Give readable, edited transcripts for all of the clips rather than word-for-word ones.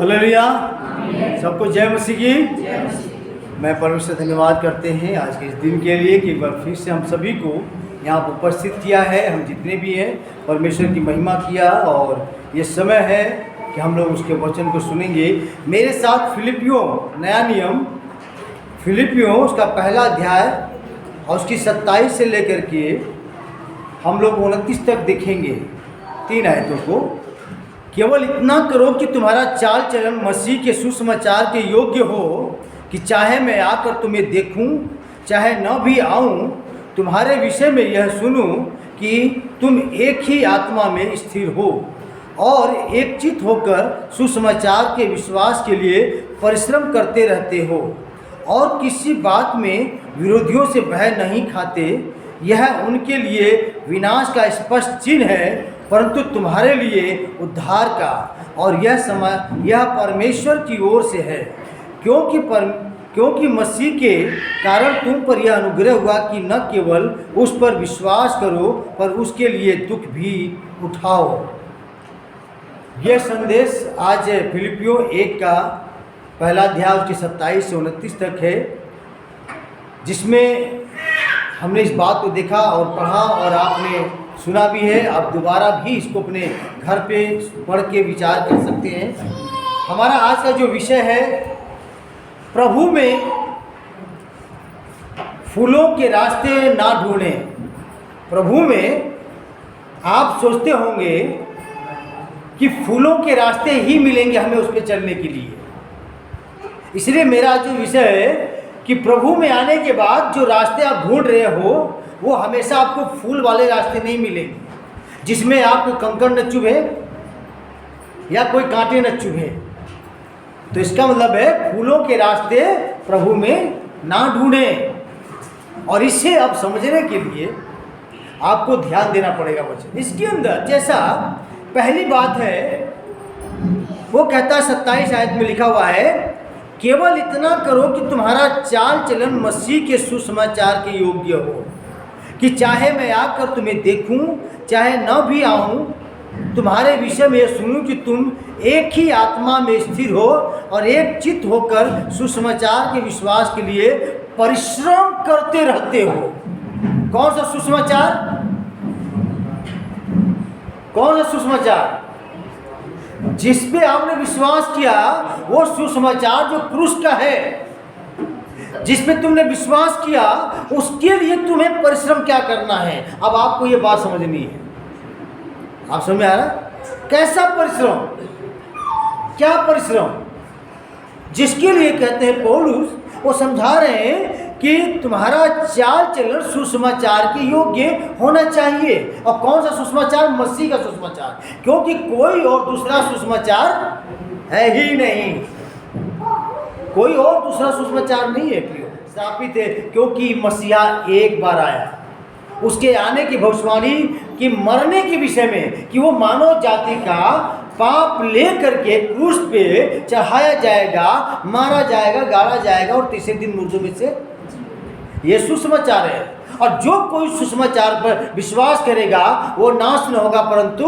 Hallelujah. सबको जय मसीह की। मैं परमेश्वर धन्यवाद करते हैं आज के इस दिन के लिए कि एक बार फिर से हम सभी को यहाँ पर उपस्थित किया है। हम जितने भी हैं परमेश्वर की महिमा किया और ये समय है कि हम लोग उसके वचन को सुनेंगे। मेरे साथ फिलिपियों नया नियम फिलिपियों उसका पहला अध्याय और उसकी 27 से लेकर के हम लोग 29 तक देखेंगे 3 आयतों को। केवल इतना करो कि तुम्हारा चाल चलन मसीह के सुसमाचार के योग्य हो कि चाहे मैं आकर तुम्हें देखूं चाहे न भी आऊं, तुम्हारे विषय में यह सुनूं कि तुम एक ही आत्मा में स्थिर हो और एकचित होकर सुसमाचार के विश्वास के लिए परिश्रम करते रहते हो और किसी बात में विरोधियों से भय नहीं खाते। यह उनके लिए विनाश का स्पष्ट चिन्ह है, परंतु तुम्हारे लिए उद्धार का, और यह परमेश्वर की ओर से है, क्योंकि मसीह के कारण तुम पर यह अनुग्रह हुआ कि न केवल उस पर विश्वास करो पर उसके लिए दुख भी उठाओ। यह संदेश आज फिलिपियों 1 का पहला अध्याय उसके 27 से 29 तक है, जिसमें हमने इस बात को देखा और पढ़ा और आपने सुना भी है। आप दोबारा भी इसको अपने घर पे पढ़ के विचार कर सकते हैं। हमारा आज का जो विषय है, प्रभु में फूलों के रास्ते ना ढूंढें। प्रभु में आप सोचते होंगे कि फूलों के रास्ते ही मिलेंगे हमें उस पर चलने के लिए। इसलिए मेरा जो विषय है कि प्रभु में आने के बाद जो रास्ते आप ढूंढ रहे हो वो हमेशा आपको फूल वाले रास्ते नहीं मिलेंगे, जिसमें आपको कंकड़ न चुभे या कोई कांटे न चुभे। तो इसका मतलब है फूलों के रास्ते प्रभु में ना ढूंढें। और इसे अब समझने के लिए आपको ध्यान देना पड़ेगा वचन। इसके अंदर जैसा पहली बात है वो कहता है 27 आयत में लिखा हुआ है, केवल इतना करो कि तुम्हारा चाल चलन मसीह के सुसमाचार के योग्य हो कि चाहे मैं आकर तुम्हें देखूं चाहे न भी आऊं, तुम्हारे विषय में यह सुनूं कि तुम एक ही आत्मा में स्थिर हो और एक चित्त होकर सुसमाचार के विश्वास के लिए परिश्रम करते रहते हो। कौन सा सुसमाचार? कौन सा सुसमाचार? जिस पे आपने विश्वास किया वो सुसमाचार जो क्रूस का है, जिस पे तुमने विश्वास किया उसके लिए तुम्हें परिश्रम क्या करना है। अब आपको ये बात समझनी है। आप समझ में आ रहा? कैसा परिश्रम? क्या परिश्रम? जिसके लिए कहते हैं पौलुस, वो समझा रहे हैं कि तुम्हारा चाल चलन सुसमाचार के योग्य होना चाहिए। और कौन सा सुसमाचार? मसीह का सुसमाचार, क्योंकि कोई और दूसरा सुसमाचार है ही नहीं। कोई और दूसरा सुसमाचार नहीं है प्रियो। स्थापित है क्योंकि मसीहा एक बार आया, उसके आने की भविष्यवाणी कि मरने के विषय में कि वो मानव जाति का पाप ले करके क्रूस पे चढ़ाया जाएगा, मारा जाएगा, गाड़ा जाएगा और तीसरे दिन मुर्दों में से। ये सुसमाचार है। और जो कोई सुसमाचार पर विश्वास करेगा वो नाश न होगा परंतु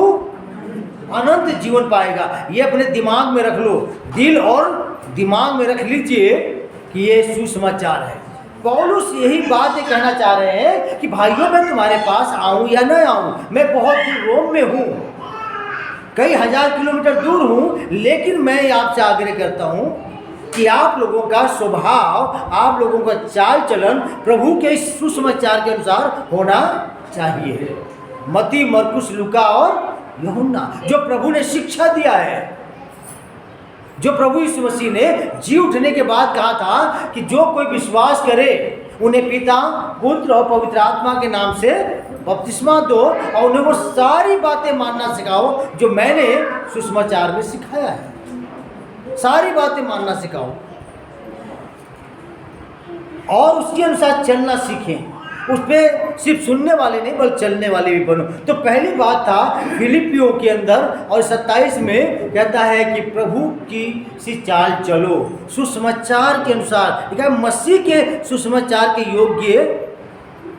अनंत जीवन पाएगा। ये अपने दिमाग में रख लो, दिल और दिमाग में रख लीजिए कि ये सुसमाचार है। पौलुस यही बात ये कहना चाह रहे हैं कि भाइयों मैं तुम्हारे पास आऊं या न आऊं, मैं बहुत दूर रोम में हूं, कई हजार किलोमीटर दूर हूं, लेकिन मैं आपसे आग्रह करता हूं कि आप लोगों का स्वभाव, आप लोगों का चाल चलन प्रभु के इस सुसमाचार के अनुसार होना चाहिए। मत्ती, मरकुस, लूका और यूहन्ना, जो प्रभु ने शिक्षा दिया है, जो प्रभु यीशु मसीह ने जी उठने के बाद कहा था कि जो कोई विश्वास करे उन्हें पिता, पुत्र और पवित्र आत्मा के नाम से बपतिस्मा दो और उन्हें वो सारी बातें मानना सिखाओ जो मैंने सुसमाचार में सिखाया है। सारी बातें मानना सिखाओ और उसके अनुसार चलना सीखें। उस पर सिर्फ सुनने वाले नहीं बल्कि चलने वाले भी बनो। तो पहली बात था फिलिपियों के अंदर और 27 में कहता है कि प्रभु की सी चाल चलो, सुसमाचार के अनुसार, मसीह के सुसमाचार के योग्य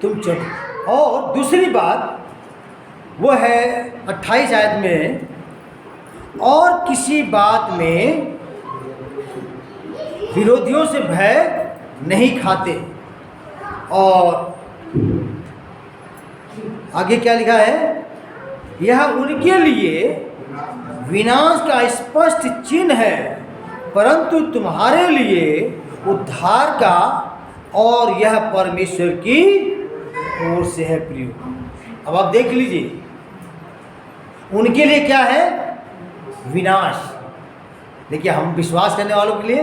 तुम चलो। और दूसरी बात वो है 28 आयत में, और किसी बात में विरोधियों से भय नहीं खाते। और आगे क्या लिखा है, यह उनके लिए विनाश का स्पष्ट चिन्ह है, परंतु तुम्हारे लिए उद्धार का, और यह परमेश्वर की ओर से है प्रिय। अब आप देख लीजिए, उनके लिए क्या है, विनाश, देखिए हम विश्वास करने वालों के लिए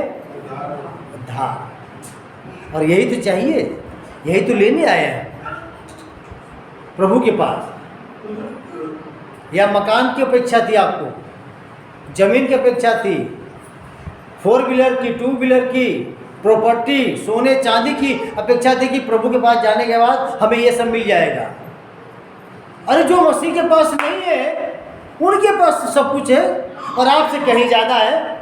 उद्धार। और यही तो चाहिए, यही तो लेने आए हैं प्रभु के पास। या मकान की अपेक्षा थी आपको, जमीन की अपेक्षा थी, 4 व्हीलर की, 2 व्हीलर की, प्रॉपर्टी, सोने चांदी की अपेक्षा थी कि प्रभु के पास जाने के बाद हमें ये सब मिल जाएगा। अरे जो मसीह के पास नहीं है उनके पास सब कुछ है, और आपसे कहीं ज़्यादा है।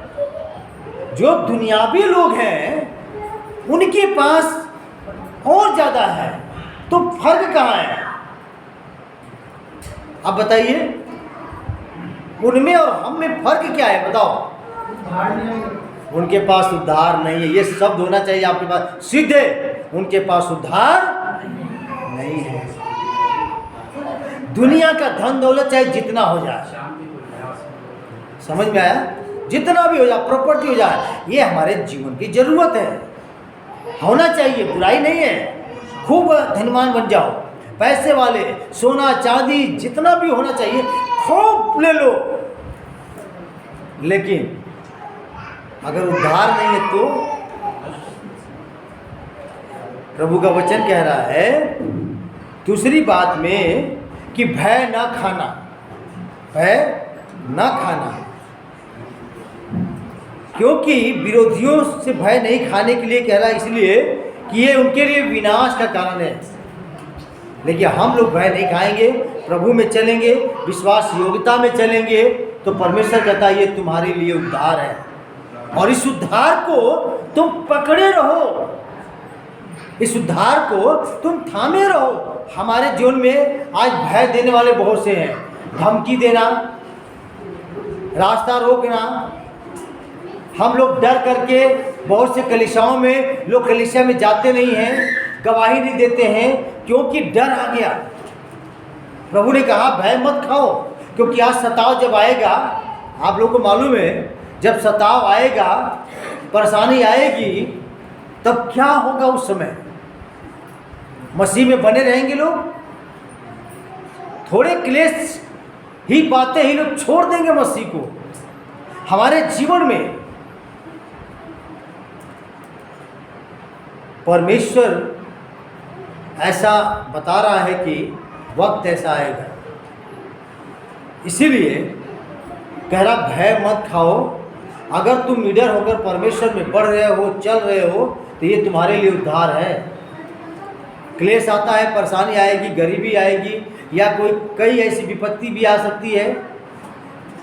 जो दुनियावी लोग हैं उनके पास और ज़्यादा है, तो फर्क कहाँ है? आप बताइए, उनमें और हम में फर्क क्या है, बताओ। उनके पास उद्धार नहीं है, ये शब्द होना चाहिए आपके पास, सीधे उनके पास उद्धार नहीं है। दुनिया का धन दौलत चाहे जितना हो जाए, समझ में आया, जितना भी हो जाए, प्रॉपर्टी हो जाए, ये हमारे जीवन की जरूरत है, होना चाहिए, बुराई नहीं है। खूब धनवान बन जाओ, पैसे वाले, सोना चांदी जितना भी होना चाहिए खूब ले लो, लेकिन अगर उद्धार नहीं है तो प्रभु का वचन कह रहा है दूसरी बात में कि भय न खाना, भय न खाना, क्योंकि विरोधियों से भय नहीं खाने के लिए कह रहा है, इसलिए कि ये उनके लिए विनाश का कारण है। लेकिन हम लोग भय नहीं खाएंगे, प्रभु में चलेंगे, विश्वास योग्यता में चलेंगे, तो परमेश्वर कहता है ये तुम्हारे लिए उद्धार है। और इस उद्धार को तुम पकड़े रहो, इस उद्धार को तुम थामे रहो। हमारे जीवन में आज भय देने वाले बहुत से हैं, धमकी देना, रास्ता रोकना। हम लोग डर करके बहुत से कलीसियाओं में लोग कलीसिया में जाते नहीं हैं, गवाही नहीं देते हैं, क्योंकि डर आ गया। प्रभु ने कहा भय मत खाओ, क्योंकि आज सताव जब आएगा, आप लोगों को मालूम है, जब सताव आएगा, परेशानी आएगी, तब क्या होगा उस समय? मसीह में बने रहेंगे लोग, थोड़े क्लेश ही पाते ही लोग छोड़ देंगे मसीह को। हमारे जीवन में परमेश्वर ऐसा बता रहा है कि वक्त ऐसा आएगा, इसीलिए कह रहा भय मत खाओ। अगर तुम निडर होकर परमेश्वर में बढ़ रहे हो, चल रहे हो, तो ये तुम्हारे लिए उद्धार है। क्लेश आता है, परेशानी आएगी, गरीबी आएगी, या कई ऐसी विपत्ति भी आ सकती है।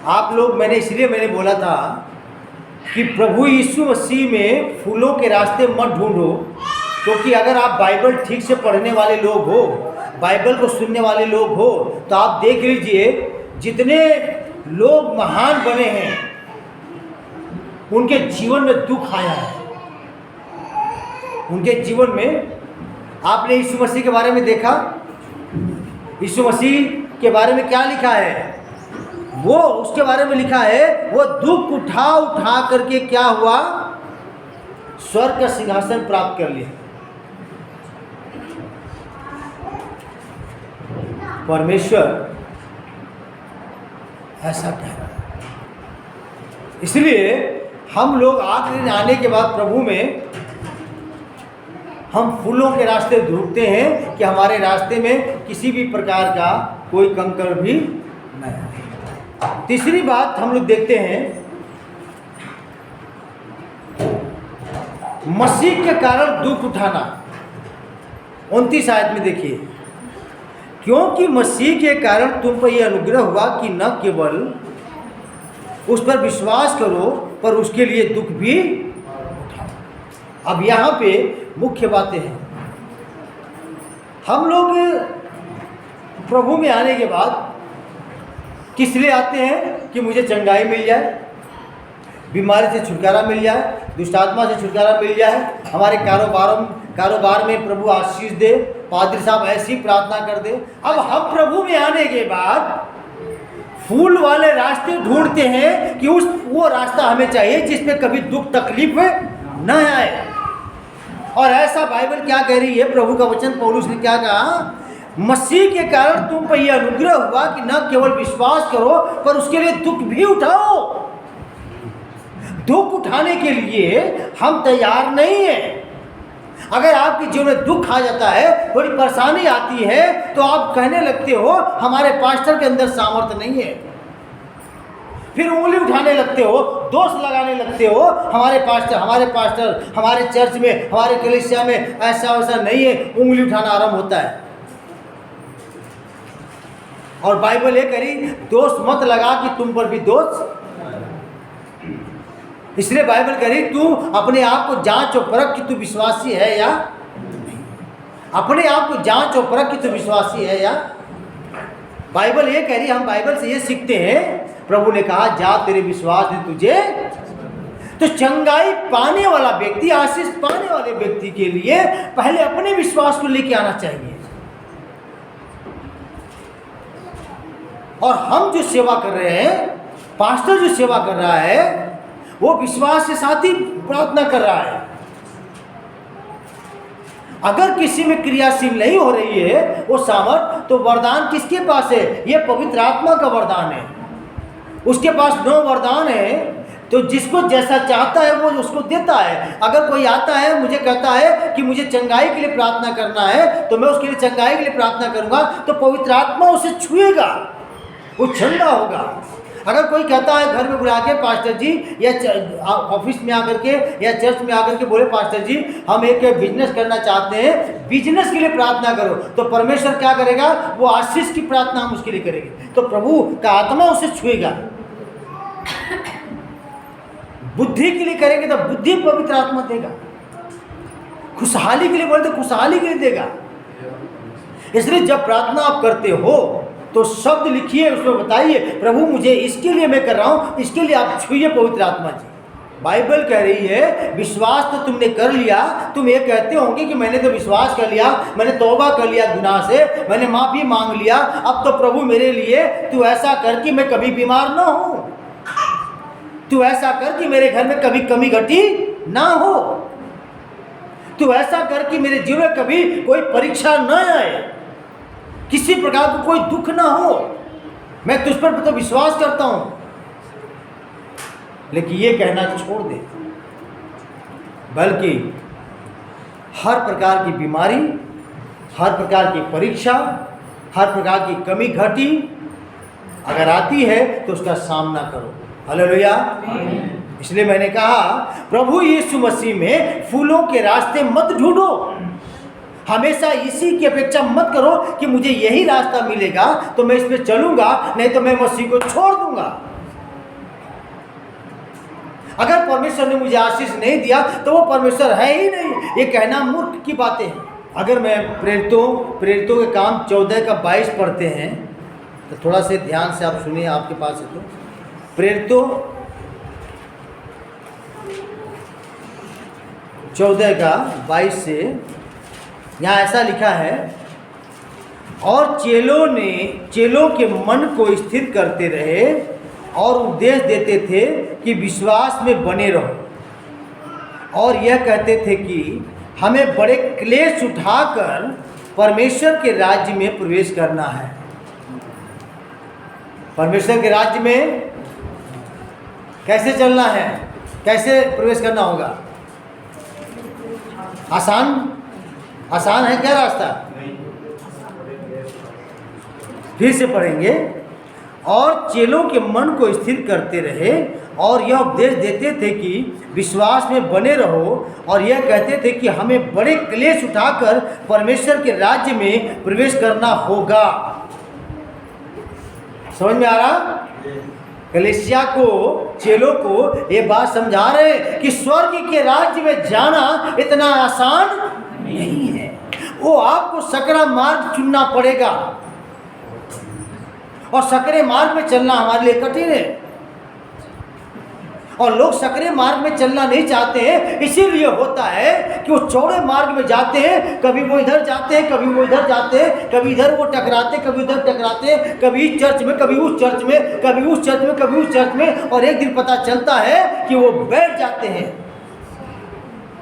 आप लोग, मैंने बोला था कि प्रभु यीशु मसीह में फूलों के रास्ते मत ढूंढो, क्योंकि अगर आप बाइबल ठीक से पढ़ने वाले लोग हो, बाइबल को सुनने वाले लोग हो, तो आप देख लीजिए जितने लोग महान बने हैं उनके जीवन में दुख आया है। उनके जीवन में आपने यीशु मसीह के बारे में देखा, यीशु मसीह के बारे में क्या लिखा है? वो उसके बारे में लिखा है, वो दुख उठा उठा करके क्या हुआ, स्वर्ग का सिंहासन प्राप्त कर लिया। परमेश्वर ऐसा कह रहा है। इसलिए हम लोग आखिरी आने के बाद प्रभु में हम फूलों के रास्ते ढूंढते हैं कि हमारे रास्ते में किसी भी प्रकार का कोई कंकर भी नहीं है। तीसरी बात हम लोग देखते हैं, मसीह के कारण दुख उठाना। 29 आयत में देखिए, क्योंकि मसीह के कारण तुम पर यह अनुग्रह हुआ कि न केवल उस पर विश्वास करो, पर उसके लिए दुख भी उठाओ। अब यहाँ पे मुख्य बातें हैं। हम लोग प्रभु में आने के बाद किस लिए आते हैं? कि मुझे चंगाई मिल जाए, बीमारी से छुटकारा मिल जाए, दुष्ट आत्मा से छुटकारा मिल जाए, हमारे कारोबार में प्रभु आशीष दे। पादरी साहब ऐसी प्रार्थना कर दे। अब हम प्रभु में आने के बाद फूल वाले रास्ते ढूंढते हैं कि वो रास्ता हमें चाहिए जिसमें कभी दुख तकलीफ न आए। और ऐसा बाइबल क्या कह रही है, प्रभु का वचन पौलुस ने क्या कहा, मसीह के कारण तुम पर यह अनुग्रह हुआ कि न केवल विश्वास करो पर उसके लिए दुख भी उठाओ। दुख उठाने के लिए हम तैयार नहीं हैं। अगर आपके जीवन में दुख आ जाता है, थोड़ी परेशानी आती है, तो आप कहने लगते हो हमारे पास्टर के अंदर सामर्थ्य नहीं है। फिर उंगली उठाने लगते हो, दोष लगाने लगते हो, हमारे पास्टर हमारे चर्च में, हमारे कलीसिया में ऐसा वैसा नहीं है, उंगली उठाना आरंभ होता है। और बाइबल ये करी, दोष मत लगा कि तुम पर भी दोष। इसलिए बाइबल करी तू अपने आप को जांच और परख कि तू विश्वासी है या नहीं। अपने आप को जांच और परख कि तू विश्वासी है या। बाइबल ये कह रही, हम बाइबल से ये सीखते हैं, प्रभु ने कहा जा तेरे विश्वास ने तुझे। तो चंगाई पाने वाला व्यक्ति, आशीष पाने वाले व्यक्ति के लिए पहले अपने विश्वास को लेके आना चाहिए। और हम जो सेवा कर रहे हैं, पास्टर जो सेवा कर रहा है, वो विश्वास के साथ ही प्रार्थना कर रहा है। अगर किसी में क्रियाशील नहीं हो रही है वो सामर्थ, तो वरदान किसके पास है? ये पवित्र आत्मा का वरदान है। उसके पास 9 वरदान है, तो जिसको जैसा चाहता है वो उसको देता है। अगर कोई आता है, मुझे कहता है कि मुझे चंगाई के लिए प्रार्थना करना है, तो मैं उसके लिए चंगाई के लिए प्रार्थना करूंगा, तो पवित्र आत्मा उसे छुएगा, वो चंगा होगा। अगर कोई कहता है घर में बुला के, पास्टर जी, या ऑफिस में आकर के या चर्च में आकर के बोले पास्टर जी हम एक बिजनेस करना चाहते हैं, बिजनेस के लिए प्रार्थना करो, तो परमेश्वर क्या करेगा? वो आशीष की प्रार्थना हम उसके लिए करेंगे, तो प्रभु का आत्मा उसे छुएगा। बुद्धि के लिए करेंगे तो बुद्धि पवित्र आत्मा देगा। खुशहाली के लिए बोले तो खुशहाली के लिए देगा। इसलिए जब प्रार्थना आप करते हो तो शब्द लिखिए, उसमें बताइए प्रभु मुझे इसके लिए मैं कर रहा हूँ, इसके लिए आप छुइए पवित्र आत्मा जी। बाइबल कह रही है विश्वास तो तुमने कर लिया। तुम ये कहते होंगे कि मैंने तो विश्वास कर लिया, मैंने तौबा कर लिया गुनाह से, मैंने माफ़ी मांग लिया, अब तो प्रभु मेरे लिए तू ऐसा कर कि मैं कभी बीमार ना हूँ, तू ऐसा कर कि मेरे घर में कभी कमी घटी ना हो, तू ऐसा कर कि मेरे जीवन में कभी कोई परीक्षा न आए, किसी प्रकार को कोई दुख ना हो, मैं तुझ पर तो विश्वास करता हूं। लेकिन ये कहना छोड़ दे, बल्कि हर प्रकार की बीमारी, हर प्रकार की परीक्षा, हर प्रकार की कमी घटी अगर आती है तो उसका सामना करो। हालेलुया। इसलिए मैंने कहा प्रभु यीशु मसीह में फूलों के रास्ते मत ढूंढो, हमेशा इसी की अपेक्षा मत करो कि मुझे यही रास्ता मिलेगा तो मैं इस पे चलूंगा, नहीं तो मैं मसीह को छोड़ दूंगा। अगर परमेश्वर ने मुझे आशीष नहीं दिया तो वो परमेश्वर है ही नहीं, ये कहना मूर्ख की बातें हैं। अगर मैं प्रेरितों के काम 14 का 22 पढ़ते हैं तो थोड़ा से ध्यान से आप सुनिए, आपके पास है तो। प्रेरितों 14 का 22 से यहाँ ऐसा लिखा है, और चेलों के मन को स्थिर करते रहे और उपदेश देते थे कि विश्वास में बने रहो, और यह कहते थे कि हमें बड़े क्लेश उठाकर परमेश्वर के राज्य में प्रवेश करना है। परमेश्वर के राज्य में कैसे चलना है, कैसे प्रवेश करना होगा? आसान है क्या रास्ता? फिर से पढ़ेंगे। और चेलों के मन को स्थिर करते रहे और यह उपदेश देते थे कि विश्वास में बने रहो, और यह कहते थे कि हमें बड़े क्लेश उठाकर परमेश्वर के राज्य में प्रवेश करना होगा। समझ में आ रहा? कलीसिया को, चेलों को ये बात समझा रहे कि स्वर्ग के राज्य में जाना इतना आसान नहीं है, वो आपको सकरा मार्ग चुनना पड़ेगा, और सकरे मार्ग में चलना हमारे लिए कठिन है। और लोग सकरे मार्ग में चलना नहीं चाहते हैं, इसीलिए होता है कि वो चौड़े मार्ग में जाते हैं, कभी वो इधर जाते हैं, कभी वो इधर जाते हैं, कभी इधर वो टकराते, कभी उधर टकराते, कभी इस चर्च में, कभी उस चर्च में, कभी उस चर्च में, कभी उस चर्च में, और एक दिन पता चलता है कि वो बैठ जाते हैं,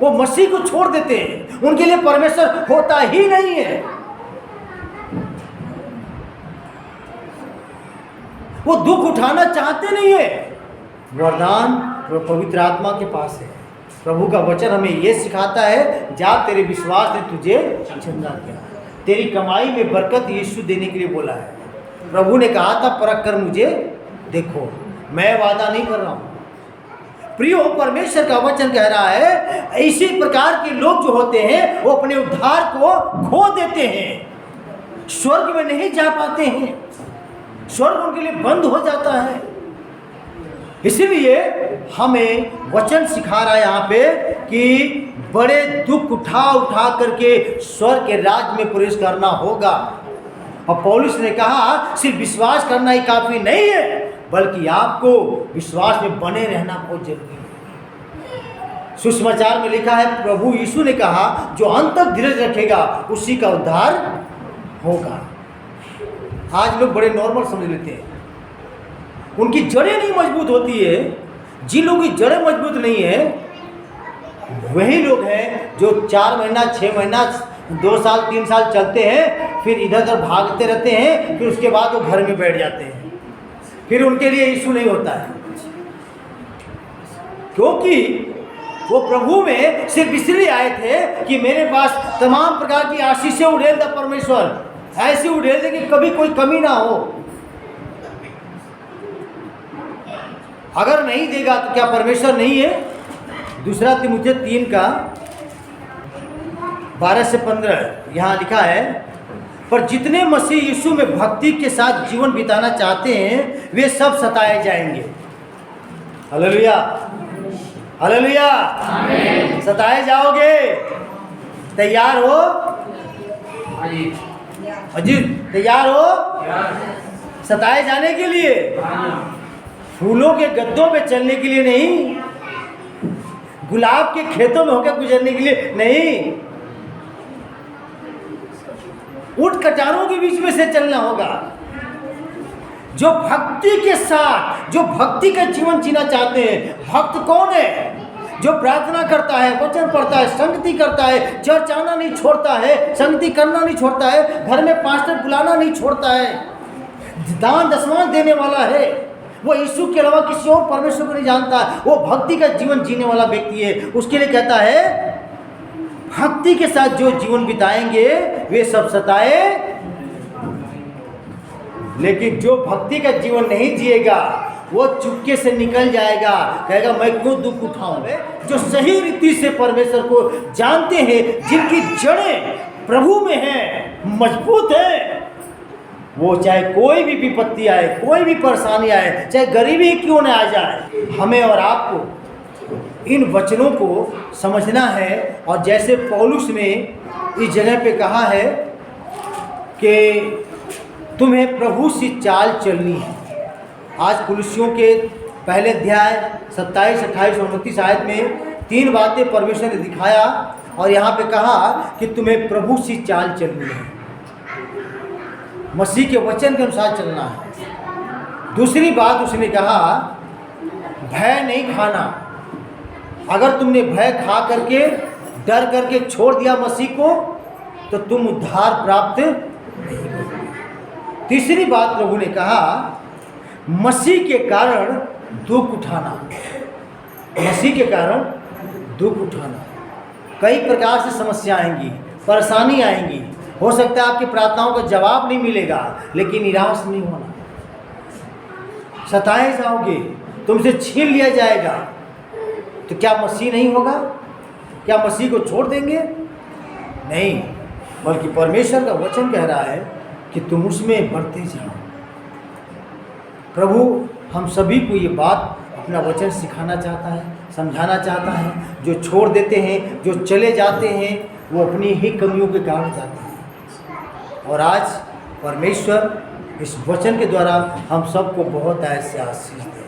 वो मसीह को छोड़ देते हैं, उनके लिए परमेश्वर होता ही नहीं है। वो दुख उठाना चाहते नहीं है। वरदान पवित्र आत्मा के पास है। प्रभु का वचन हमें ये सिखाता है, जा तेरे विश्वास ने तुझे चंगा किया। तेरी कमाई में बरकत यीशु देने के लिए बोला है। प्रभु ने कहा था, परख कर मुझे देखो, मैं वादा नहीं कर रहा हूँ। प्रियो, परमेश्वर का वचन कह रहा है, इसी प्रकार के लोग जो होते हैं वो अपने उद्धार को खो देते हैं, स्वर्ग में नहीं जा पाते हैं, स्वर्ग उनके लिए बंद हो जाता है। इसलिए हमें वचन सिखा रहा है यहाँ पे कि बड़े दुख उठा उठा करके स्वर्ग के राज्य में प्रवेश करना होगा। और पौलुस ने कहा, सिर्फ विश्वास करना ही काफी नहीं है, बल्कि आपको विश्वास में बने रहना बहुत जरूरी है। सुसमाचार में लिखा है, प्रभु यीशु ने कहा, जो अंत तक धीरज रखेगा उसी का उद्धार होगा। आज लोग बड़े नॉर्मल समझ लेते हैं, उनकी जड़ें नहीं मजबूत होती है। जिन लोगों की जड़ें मजबूत नहीं है, वही लोग हैं जो 4 महीना 6 महीना 2 साल 3 साल चलते हैं, फिर इधर उधर भागते रहते हैं, फिर उसके बाद वो घर में बैठ जाते हैं, फिर उनके लिए यीशु नहीं होता है, क्योंकि वो प्रभु में सिर्फ इसलिए आए थे कि मेरे पास तमाम प्रकार की आशीषें उड़ेल दे परमेश्वर, ऐसी उड़ेल दे कि कभी कोई कमी ना हो। अगर नहीं देगा तो क्या परमेश्वर नहीं है? दूसरा तिमुथियुस 3 का 12 से 15 यहाँ लिखा है, पर जितने मसीह यीशु में भक्ति के साथ जीवन बिताना चाहते हैं वे सब सताए जाएंगे। हालेलुया, हालेलुया, सताए जाओगे। तैयार हो? अजीत, तैयार हो सताए जाने के लिए? फूलों के गद्दों पे चलने के लिए नहीं, गुलाब के खेतों में होकर गुजरने के लिए नहीं, ऊंट कटारों के बीच में से चलना होगा। जो भक्ति के साथ, जो भक्ति का जीवन जीना चाहते हैं। भक्त कौन है? जो प्रार्थना करता है, वचन पढ़ता है, संगति करता है, चर्च आना नहीं छोड़ता है, संगति करना नहीं छोड़ता है, घर में पास्टर बुलाना नहीं छोड़ता है, दान दशमांश देने वाला है, वो यीशु के अलावा किसी और परमेश्वर को नहीं जानता, वो भक्ति का जीवन जीने वाला व्यक्ति है। उसके लिए कहता है, भक्ति के साथ जो जीवन बिताएंगे वे सब सताए, लेकिन जो भक्ति का जीवन नहीं जिएगा वो चुपके से निकल जाएगा, कहेगा मैं क्यों दुख उठाऊं। जो सही रीति से परमेश्वर को जानते हैं, जिनकी जड़ें प्रभु में हैं, मजबूत है, वो चाहे कोई भी विपत्ति आए, कोई भी परेशानी आए, चाहे गरीबी क्यों न आ जाए, हमें और आपको इन वचनों को समझना है। और जैसे पौलुस ने इस जगह पे कहा है कि तुम्हें प्रभु से चाल चलनी है। आज कुलुस्सियों के पहले अध्याय 27, 28 और 29 आयत में 3 बातें परमेश्वर ने दिखाया और यहाँ पे कहा कि तुम्हें प्रभु से चाल चलनी है, मसीह के वचन के अनुसार चलना है। दूसरी बात उसने कहा, भय नहीं खाना। अगर तुमने भय खा करके, डर करके छोड़ दिया मसीह को, तो तुम उद्धार प्राप्त नहीं करोगे। तीसरी बात प्रभु ने कहा, मसीह के कारण दुख उठाना। मसीह के कारण दुख उठाना। कई प्रकार से समस्या आएंगी, परेशानी आएंगी, हो सकता है आपकी प्रार्थनाओं का जवाब नहीं मिलेगा, लेकिन निराश नहीं होना। सताए जाओगे, तुमसे छीन लिया जाएगा, तो क्या मसीह नहीं होगा? क्या मसीह को छोड़ देंगे? नहीं, बल्कि परमेश्वर का वचन कह रहा है कि तुम उसमें बढ़ते जाओ। प्रभु हम सभी को ये बात अपना वचन सिखाना चाहता है, समझाना चाहता है। जो छोड़ देते हैं, जो चले जाते हैं, वो अपनी ही कमियों के कारण जाते हैं। और आज परमेश्वर इस वचन के द्वारा हम सबको बहुत ऐसे आशीष दे।